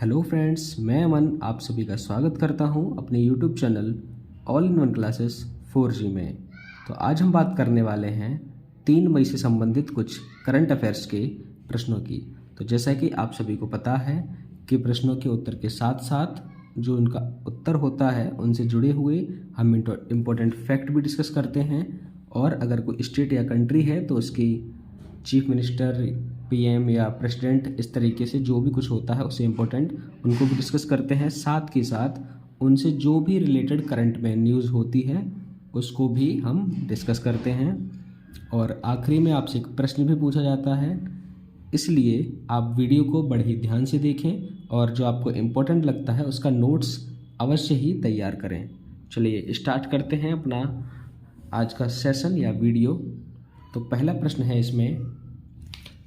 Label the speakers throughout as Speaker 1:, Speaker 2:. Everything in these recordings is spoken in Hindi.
Speaker 1: हेलो फ्रेंड्स, मैं अमन आप सभी का स्वागत करता हूं अपने YouTube channel all in one classes 4G में। तो आज हम बात करने वाले हैं 3 मई से संबंधित कुछ करंट अफेयर्स के प्रश्नों की। तो जैसा कि आप सभी को पता है कि प्रश्नों के उत्तर के साथ साथ जो उनका उत्तर होता है उनसे जुड़े हुए हम इम्पोर्टेंट फैक्ट भी डिस्कस करते हैं, और अगर कोई स्टेट या कंट्री है तो उसकी चीफ मिनिस्टर, पीएम या प्रेसिडेंट, इस तरीके से जो भी कुछ होता है उससे इम्पोर्टेंट उनको भी डिस्कस करते हैं। साथ ही साथ उनसे जो भी रिलेटेड करंट में न्यूज़ होती है उसको भी हम डिस्कस करते हैं। और आखिरी में आपसे एक प्रश्न भी पूछा जाता है, इसलिए आप वीडियो को बड़े ही ध्यान से देखें और जो आपको इम्पोर्टेंट लगता है उसका नोट्स अवश्य ही तैयार करें। चलिए स्टार्ट करते हैं अपना आज का सेशन या वीडियो। तो पहला प्रश्न है इसमें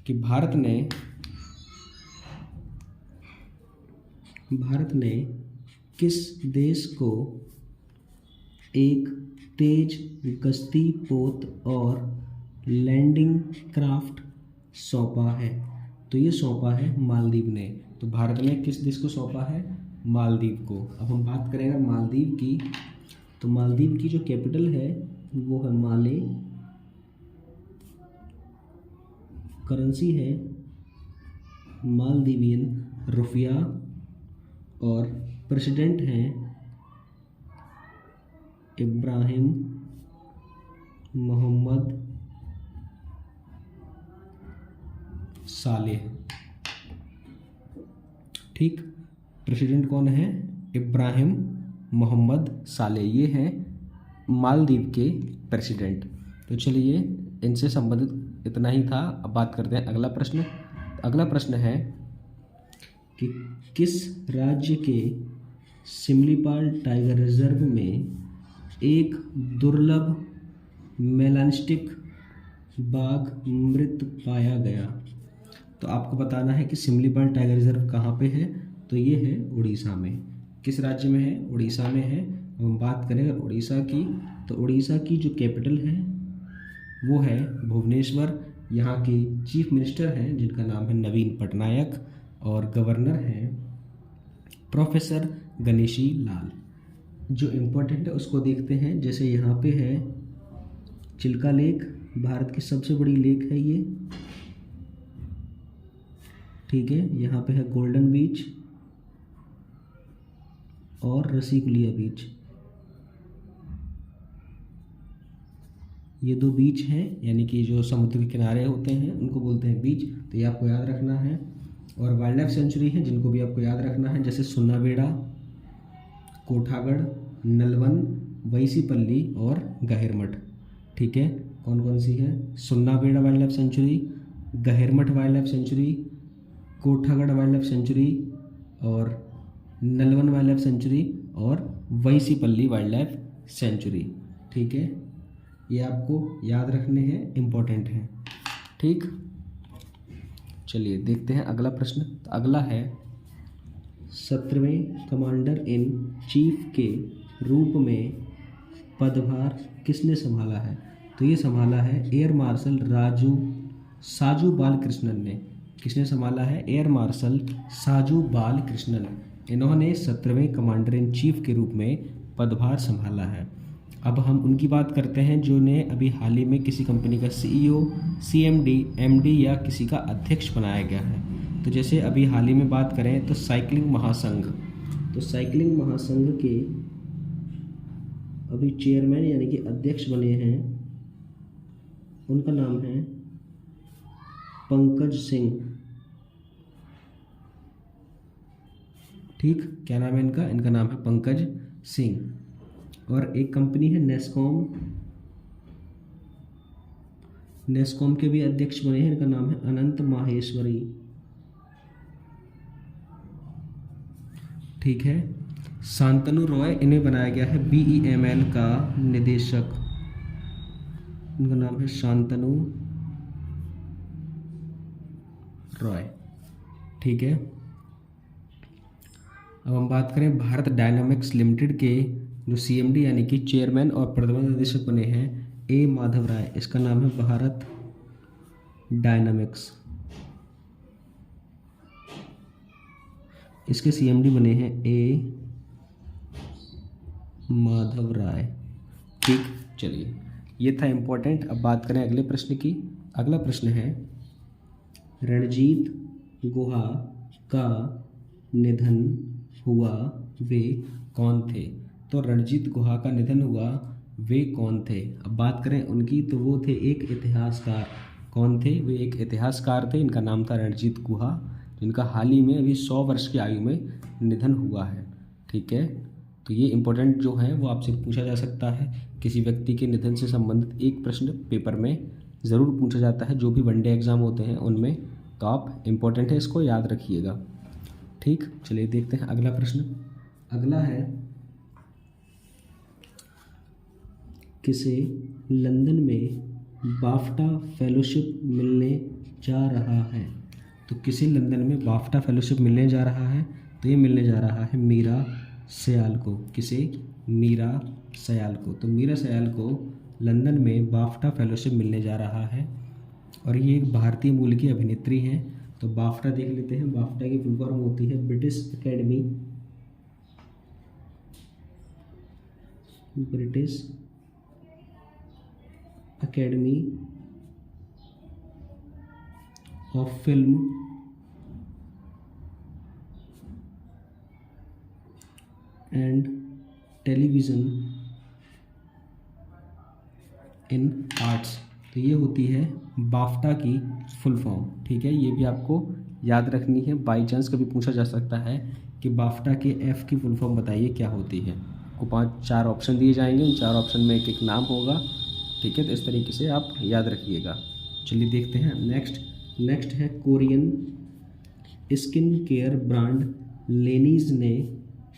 Speaker 1: कि भारत ने किस देश को एक तेज गश्ती पोत और लैंडिंग क्राफ्ट सौंपा है? तो ये सौंपा है मालदीव ने। तो भारत ने किस देश को सौंपा है? मालदीव को। अब हम बात करेंगे मालदीव की। तो मालदीव की जो कैपिटल है वो है माले, करेंसी है मालदीवियन रुपया, और प्रेसिडेंट हैं इब्राहिम मोहम्मद सालेह। ठीक, प्रेसिडेंट कौन है? इब्राहिम मोहम्मद सालेह, ये हैं मालदीव के प्रेसिडेंट। तो चलिए इनसे संबंधित इतना ही था। अब बात करते हैं अगला प्रश्न। अगला प्रश्न है कि किस राज्य के सिमलीपाल टाइगर रिजर्व में एक दुर्लभ मेलास्टिक बाघ मृत पाया गया? तो आपको बताना है कि सिमलीपाल टाइगर रिजर्व कहाँ पे है। तो ये है उड़ीसा में। किस राज्य में है? उड़ीसा में है। हम बात करें अगर उड़ीसा की, तो उड़ीसा की जो कैपिटल है वो है भुवनेश्वर। यहाँ के चीफ मिनिस्टर हैं जिनका नाम है नवीन पटनायक, और गवर्नर हैं प्रोफेसर गणेशी लाल। जो इम्पोर्टेंट है उसको देखते हैं। जैसे यहाँ पे है चिल्का लेक, भारत की सबसे बड़ी लेक है ये। ठीक है, यहाँ पे है गोल्डन बीच और रसीकुलिया बीच। ये 2 बीच हैं, यानी कि जो समुद्र के किनारे होते हैं उनको बोलते हैं बीच। तो ये आपको याद रखना है। और वाइल्ड लाइफ सेंचुरी है जिनको भी आपको याद रखना है, जैसे सुन्नाबेड़ा, कोठागढ़, नलवन, वैसीपल्ली और गहिरमठ। ठीक है, कौन कौन सी है? Sunabeda wildlife sanctuary, Gahirmatha wildlife sanctuary, Kotagarh wildlife sanctuary, और नलवन वाइल्ड लाइफ सेंचुरी, और वैसीपल्ली वाइल्ड लाइफ सेंचुरी। ठीक है, ये आपको याद रखने हैं, इम्पोर्टेंट हैं। ठीक, चलिए देखते हैं अगला प्रश्न। तो अगला है 17वें कमांडर इन चीफ के रूप में पदभार किसने संभाला है? तो ये संभाला है एयर मार्शल साजू बालकृष्णन ने। किसने संभाला है? Air marshal Saju Balakrishnan. इन्होंने 17वें कमांडर इन चीफ के रूप में पदभार संभाला है। अब हम उनकी बात करते हैं जो ने अभी हाल ही में किसी कंपनी का CEO, CMD, MD या किसी का अध्यक्ष बनाया गया है। तो जैसे अभी हाल ही में बात करें तो साइकिलिंग महासंघ, तो साइकिलिंग महासंघ के अभी चेयरमैन यानी कि अध्यक्ष बने हैं, उनका नाम है पंकज सिंह। ठीक, क्या नाम है इनका? इनका नाम है पंकज सिंह। और एक कंपनी है नेस्कॉम के भी अध्यक्ष बने हैं, इनका नाम है अनंत माहेश्वरी। ठीक है, शांतनु रॉय, इन्हें बनाया गया है BEML का निदेशक। इनका नाम है शांतनु रॉय। ठीक है, अब हम बात करें भारत डायनामिक्स लिमिटेड के जो CMD यानी कि चेयरमैन और प्रबंध निदेशक बने हैं A माधव राय। इसका नाम है भारत डायनामिक्स। इसके CMD बने हैं ए माधव राय। ठीक, चलिए ये था इम्पोर्टेंट। अब बात करें अगले प्रश्न की। अगला प्रश्न है रणजीत गुहा का निधन हुआ वे कौन थे। तो रणजीत गुहा का निधन हुआ वे कौन थे। अब बात करें उनकी तो वो थे एक इतिहासकार। कौन थे? वे एक इतिहासकार थे। इनका नाम था रणजीत गुहा, जिनका हाल ही में अभी 100 वर्ष की आयु में निधन हुआ है। ठीक है, तो ये इम्पोर्टेंट जो है वो आपसे पूछा जा सकता है। किसी व्यक्ति के निधन से संबंधित एक प्रश्न पेपर में ज़रूर पूछा जाता है, जो भी वनडे एग्ज़ाम होते हैं उनमें। तो आप इम्पोर्टेंट है, इसको याद रखिएगा। ठीक, चलिए देखते हैं अगला प्रश्न। अगला है किसे लंदन में बाफ्टा फेलोशिप मिलने जा रहा है। तो किसे लंदन में बाफ्टा फेलोशिप मिलने जा रहा है। तो ये मिलने जा रहा है मीरा सयाल को। किसे? मीरा सयाल को। तो मीरा सयाल को लंदन में बाफ्टा फेलोशिप मिलने जा रहा है और ये एक भारतीय मूल की अभिनेत्री हैं। तो बाफ्टा देख लेते हैं। बाफ्टा की फुल फॉर्म होती है British academy of film and television in arts. तो ये होती है बाफ्टा की फुल फॉर्म। ठीक है, ये भी आपको याद रखनी है। बाई चांस कभी पूछा जा सकता है कि बाफ्टा के एफ की फुल फॉर्म बताइए क्या होती है। आपको 4 ऑप्शन दिए जाएंगे, उन 4 ऑप्शन में एक एक नाम होगा। ठीक है, तो इस तरीके से आप याद रखिएगा। चलिए देखते हैं नेक्स्ट है कोरियन स्किन केयर ब्रांड लेनीज ने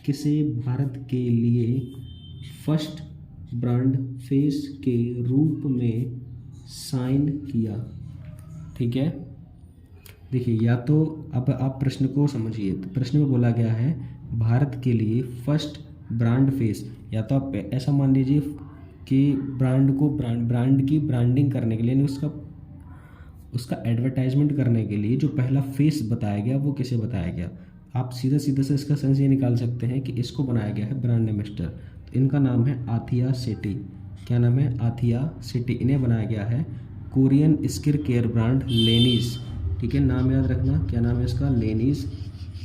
Speaker 1: किसे भारत के लिए फर्स्ट ब्रांड फेस के रूप में साइन किया। ठीक है, देखिए या तो अब आप प्रश्न को समझिए। तो प्रश्न में बोला गया है भारत के लिए फर्स्ट ब्रांड फेस, या तो आप ऐसा मान लीजिए कि ब्रांड की ब्रांडिंग करने के लिए, यानी उसका एडवर्टाइजमेंट करने के लिए जो पहला फेस बताया गया वो किसे बताया गया। आप सीधा से इसका सेंस ये निकाल सकते हैं कि इसको बनाया गया है ब्रांड एम्बेसडर। तो इनका नाम है आथिया सेठी। क्या नाम है? आथिया सेठी। इन्हें बनाया गया है कोरियन स्किन केयर ब्रांड लेनीज। ठीक है, नाम याद रखना। क्या नाम है इसका?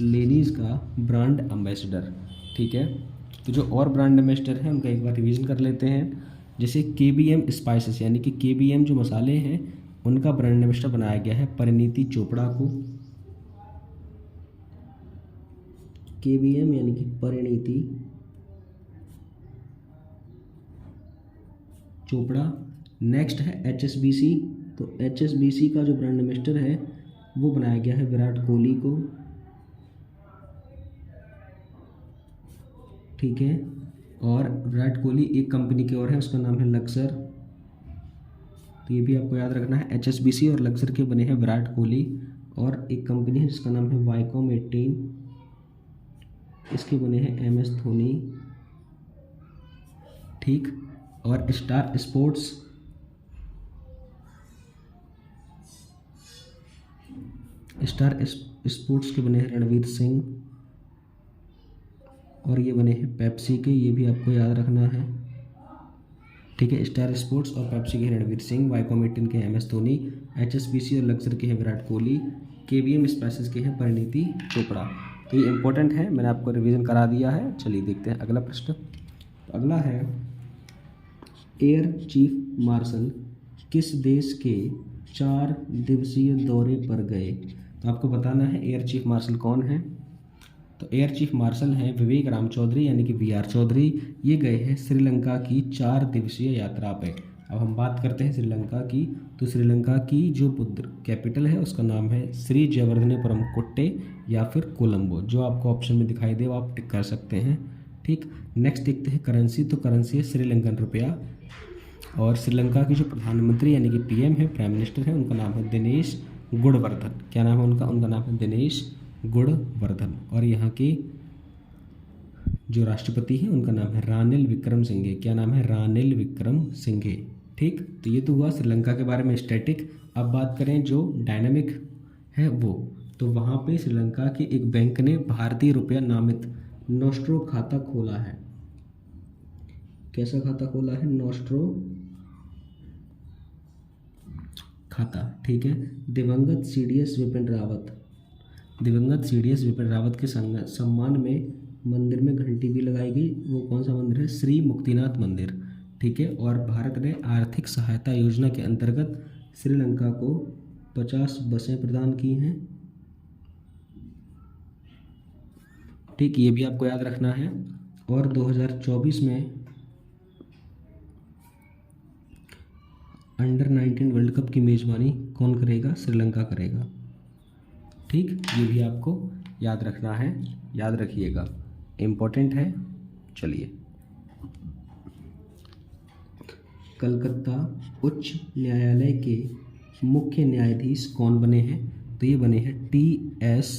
Speaker 1: लेनीज का ब्रांड एम्बेसडर। ठीक है, तो जो और ब्रांड एम्बेसडर हैं उनका एक बार रिवीजन कर लेते हैं। जैसे KBM स्पाइसेस, यानी कि KBM जो मसाले हैं उनका ब्रांड एम्बेसडर बनाया गया है परिणीति चोपड़ा को। KBM यानी कि परिणीति चोपड़ा। नेक्स्ट है HSBC। तो HSBC का जो ब्रांड एम्बेसडर है वो बनाया गया है विराट कोहली को। ठीक है, और विराट कोहली एक कंपनी की और है, उसका नाम है लक्सर। तो ये भी आपको याद रखना है। HSBC और लक्सर के बने हैं विराट कोहली, और एक कंपनी है जिसका नाम है वाईकॉम 18, इसके बने हैं MS धोनी। ठीक, और स्टार स्पोर्ट्स के बने हैं रणवीर सिंह, और ये बने हैं पेप्सी के। ये भी आपको याद रखना है। ठीक है, स्टार स्पोर्ट्स और पेप्सी के हैं रणवीर सिंह, वाईकॉम 18 के हैं MS धोनी, HSBC और लक्सर के हैं विराट कोहली, KBM स्पाइसेस के हैं परिणीति चोपड़ा। तो ये इंपॉर्टेंट है, मैंने आपको रिवीजन करा दिया है। चलिए देखते हैं अगला प्रश्न। तो अगला है एयर चीफ मार्शल किस देश के 4 दिवसीय दौरे पर गए। तो आपको बताना है एयर चीफ मार्शल कौन है। तो एयर चीफ मार्शल हैं विवेक राम चौधरी, यानी कि VR चौधरी। ये गए हैं श्रीलंका की 4 दिवसीय यात्रा पे। अब हम बात करते हैं श्रीलंका की। तो श्रीलंका की जो कैपिटल है उसका नाम है श्री जयवर्धनेपुरम कुट्टे या फिर कोलंबो। जो आपको ऑप्शन में दिखाई दे वो आप टिक कर सकते हैं। ठीक, नेक्स्ट देखते हैं करेंसी। तो करेंसी है श्रीलंकन रुपया, और श्रीलंका की जो प्रधानमंत्री यानी कि PM है, प्राइम मिनिस्टर है, उनका नाम है दिनेश गुणवर्धन। क्या नाम है उनका? उनका नाम है दिनेश गुणवर्धन। और यहाँ के जो राष्ट्रपति हैं उनका नाम है रानिल विक्रमसिंघे। क्या नाम है? रानिल विक्रमसिंघे। ठीक, तो ये तो हुआ श्रीलंका के बारे में स्टैटिक। अब बात करें जो डायनामिक है वो। तो वहाँ पे श्रीलंका के एक बैंक ने भारतीय रुपया नामित नोस्ट्रो खाता खोला है। कैसा खाता खोला है? नोस्ट्रो खाता, ठीक है। दिवंगत सीडीएस विपिन रावत के सम्मान में मंदिर में घंटी भी लगाई गई। वो कौन सा मंदिर है? श्री मुक्तिनाथ मंदिर, ठीक है। और भारत ने आर्थिक सहायता योजना के अंतर्गत श्रीलंका को 50 बसें प्रदान की हैं, ठीक, ये भी आपको याद रखना है। और 2024 में अंडर 19 वर्ल्ड कप की मेज़बानी कौन करेगा? श्रीलंका करेगा, ठीक। ये भी आपको याद रखना है, याद रखिएगा, इम्पोर्टेंट है। चलिए, कलकत्ता उच्च न्यायालय के मुख्य न्यायाधीश कौन बने हैं? तो ये बने हैं टी.एस.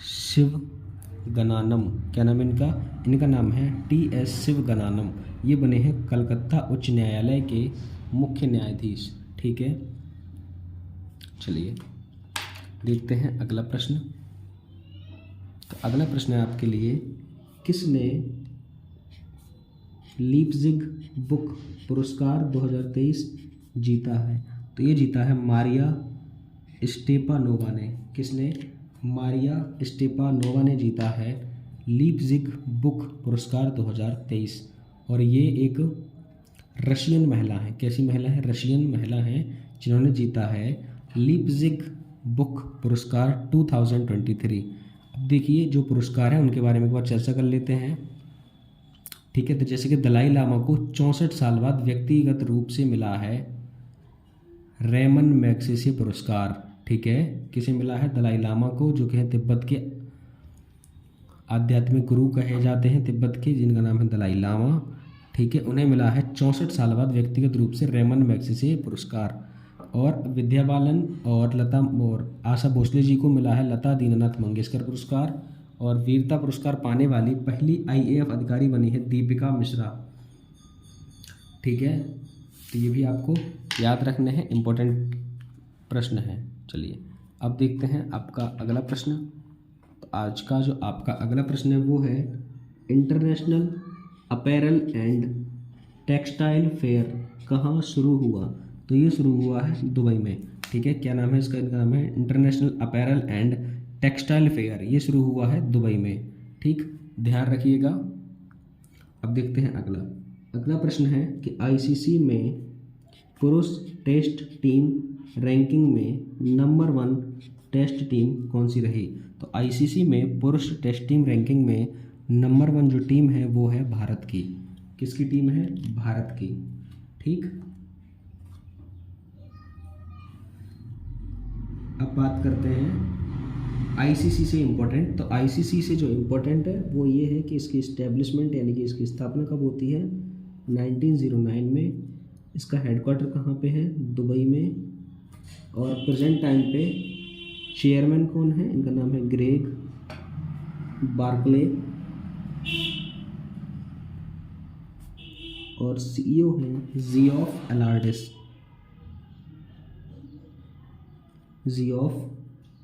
Speaker 1: शिवगनानम। क्या नाम है इनका? इनका नाम है टी.एस. शिवगनानम। ये बने हैं कलकत्ता उच्च न्यायालय के मुख्य न्यायाधीश, ठीक है। चलिए देखते हैं अगला प्रश्न। तो अगला प्रश्न है आपके लिए, किसने लीप्जिग बुक पुरस्कार 2023 जीता है? तो ये जीता है मारिया स्टेपानोवा ने। किसने? मारिया स्टेपानोवा ने जीता है लीप्जिग बुक पुरस्कार 2023। और ये एक रशियन महिला है। कैसी महिला है? रशियन महिला है, जिन्होंने जीता है लीप्जिग बुक पुरस्कार 2023। अब देखिए, जो पुरस्कार हैं उनके बारे में एक बार चर्चा कर लेते हैं, ठीक है। तो जैसे कि दलाई लामा को 64 साल बाद व्यक्तिगत रूप से मिला है रेमन मैग्सेसे पुरस्कार, ठीक है। किसे मिला है? दलाई लामा को, जो कि हैं तिब्बत के आध्यात्मिक गुरु कहे जाते हैं तिब्बत के, जिनका नाम है दलाई लामा, ठीक है। उन्हें मिला है 64 साल बाद व्यक्तिगत रूप से रेमन मैग्सेसे पुरस्कार। और विद्या बालन और लता और आशा भोसले जी को मिला है लता दीननाथ मंगेशकर पुरस्कार। और वीरता पुरस्कार पाने वाली पहली IAF अधिकारी बनी है दीपिका मिश्रा, ठीक है। तो ये भी आपको याद रखने हैं, इम्पोर्टेंट प्रश्न है। चलिए अब देखते हैं आपका अगला प्रश्न। तो आज का जो आपका अगला प्रश्न है वो है, international apparel and textile fair कहाँ शुरू हुआ? तो ये शुरू हुआ है दुबई में, ठीक है। क्या नाम है इसका? इनका नाम है international apparel and textile fair. ये शुरू हुआ है दुबई में, ठीक, ध्यान रखिएगा। अब देखते हैं अगला प्रश्न है कि ICC में पुरुष टेस्ट टीम रैंकिंग में नंबर 1 टेस्ट टीम कौन सी रही? तो ICC में पुरुष टेस्ट टीम रैंकिंग में नंबर 1 जो टीम है वो है भारत की। किसकी टीम है? भारत की, ठीक। अब बात करते हैं ICC से इम्पोर्टेंट। तो ICC से जो इम्पोर्टेंट है वो ये है कि इसकी इस्टेब्लिशमेंट यानी कि इसकी स्थापना कब होती है? 1909 में। इसका हेडक्वार्टर कहाँ पे है? दुबई में। और प्रेजेंट टाइम पे चेयरमैन कौन है? इनका नाम है ग्रेग बार्कले। और CEO हैं जियोफ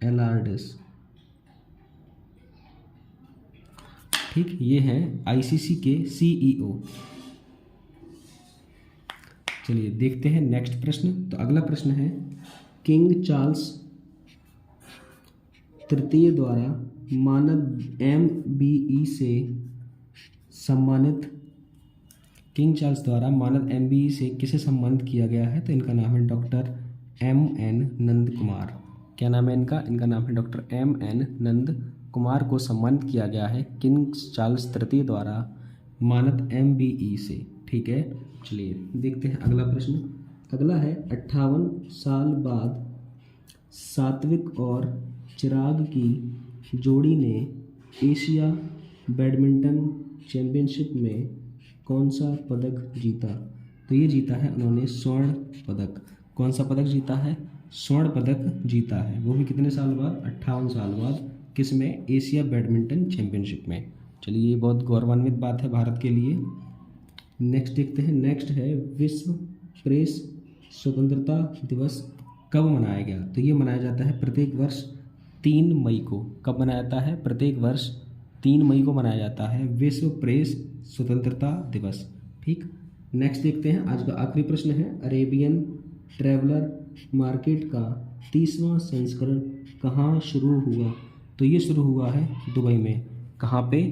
Speaker 1: एलार्डिस, ठीक। ये हैं ICC के CEO। चलिए देखते हैं नेक्स्ट प्रश्न। तो अगला प्रश्न है, किंग चार्ल्स तृतीय द्वारा मानद MBE से सम्मानित, किंग चार्ल्स द्वारा मानद MBE से किसे सम्मानित किया गया है? तो इनका नाम है डॉक्टर MN नंद कुमार। क्या नाम है इनका? इनका नाम है डॉक्टर MN नंद कुमार को सम्मानित किया गया है किंग चार्ल्स तृतीय द्वारा मानद MBE से, ठीक है। चलिए देखते हैं अगला प्रश्न। अगला है, 58 साल बाद सात्विक और चिराग की जोड़ी ने एशिया बैडमिंटन चैंपियनशिप में कौन सा पदक जीता? तो ये जीता है उन्होंने स्वर्ण पदक। कौन सा पदक जीता है? स्वर्ण पदक जीता है, वो भी कितने साल बाद? 58 साल बाद। किस में? एशिया बैडमिंटन चैंपियनशिप में। चलिए ये बहुत गौरवान्वित बात है भारत के लिए। नेक्स्ट देखते हैं। नेक्स्ट है, विश्व प्रेस स्वतंत्रता दिवस कब मनाया गया? तो ये मनाया जाता है प्रत्येक वर्ष 3 मई को कब मनाया जाता है? प्रत्येक वर्ष 3 मई को मनाया जाता है विश्व प्रेस स्वतंत्रता दिवस। ठीक, नेक्स्ट देखते हैं। आज का आखिरी प्रश्न है, अरेबियन ट्रैवलर मार्केट का 30वां संस्करण कहाँ शुरू हुआ? तो ये शुरू हुआ है दुबई में। कहाँ पे?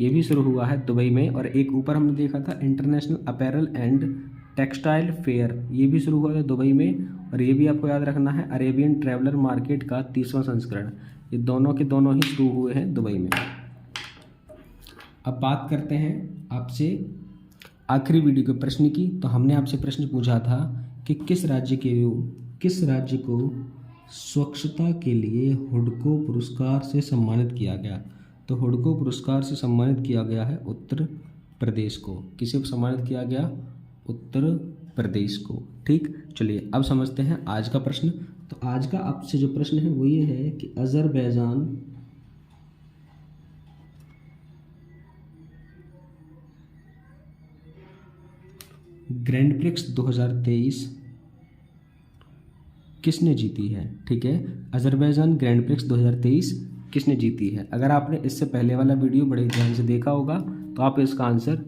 Speaker 1: ये भी शुरू हुआ है दुबई में। और एक ऊपर हमने देखा था international apparel and textile fair, ये भी शुरू हुआ था दुबई में। और ये भी आपको याद रखना है, अरेबियन ट्रैवलर मार्केट का 30वां संस्करण, ये दोनों के दोनों ही शुरू हुए हैं दुबई में। अब बात करते हैं आपसे आखिरी वीडियो के प्रश्न की। तो हमने आपसे प्रश्न पूछा था कि किस राज्य को स्वच्छता के लिए हुडको पुरस्कार से सम्मानित किया गया? तो हुडको पुरस्कार से सम्मानित किया गया है उत्तर प्रदेश को। किसे सम्मानित किया गया? उत्तर प्रदेश को। ठीक, चलिए अब समझते हैं आज का प्रश्न। तो आज का आपसे जो प्रश्न है वो ये है कि अज़रबैजान ग्रैंड प्रिक्स 2023 किसने जीती है? ठीक है, अज़रबैजान ग्रैंड प्रिक्स 2023 किसने जीती है? अगर आपने इससे पहले वाला वीडियो बड़े ध्यान से देखा होगा तो आप इसका आंसर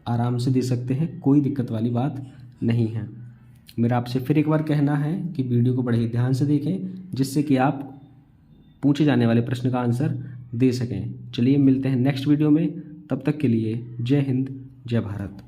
Speaker 1: आराम से दे सकते हैं, कोई दिक्कत वाली बात नहीं है। मेरा आपसे फिर एक बार कहना है कि वीडियो को बड़े ही ध्यान से देखें, जिससे कि आप पूछे जाने वाले प्रश्न का आंसर दे सकें। चलिए मिलते हैं नेक्स्ट वीडियो में, तब तक के लिए जय हिंद, जय भारत।